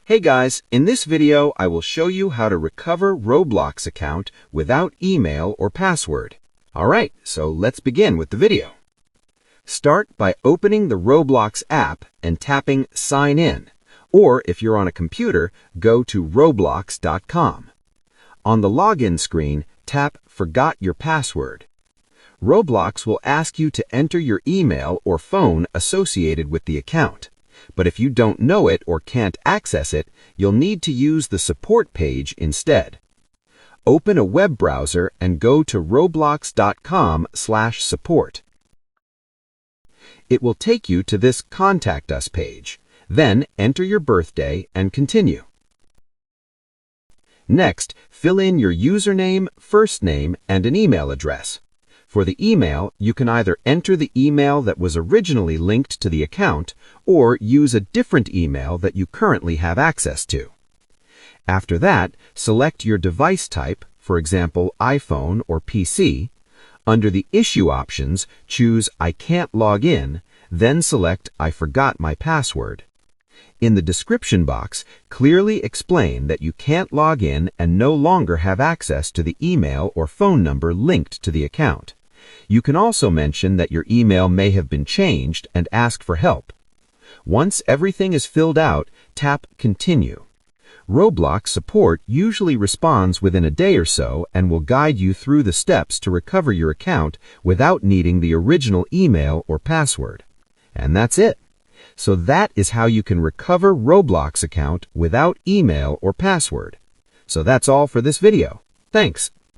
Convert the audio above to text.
Hey guys, in this video I will show you how to recover Roblox account without email or password. Alright, so let's begin with the video. Start by opening the Roblox app and tapping Sign In, or if you're on a computer, go to roblox.com. On the login screen, tap Forgot Your Password. Roblox will ask you to enter your email or phone associated with the account. But if you don't know it or can't access it, you'll need to use the support page instead. Open a web browser and go to roblox.com/support. It will take you to this Contact Us page. Then enter your birthday and continue. Next, fill in your username, first name, and an email address. For the email, you can either enter the email that was originally linked to the account or use a different email that you currently have access to. After that, select your device type, for example, iPhone or PC. Under the Issue options, choose I can't log in, then select I forgot my password. In the description box, clearly explain that you can't log in and no longer have access to the email or phone number linked to the account. You can also mention that your email may have been changed and ask for help. Once everything is filled out, tap Continue. Roblox support usually responds within a day or so and will guide you through the steps to recover your account without needing the original email or password. And that's it. So that is how you can recover Roblox account without email or password. So that's all for this video. Thanks.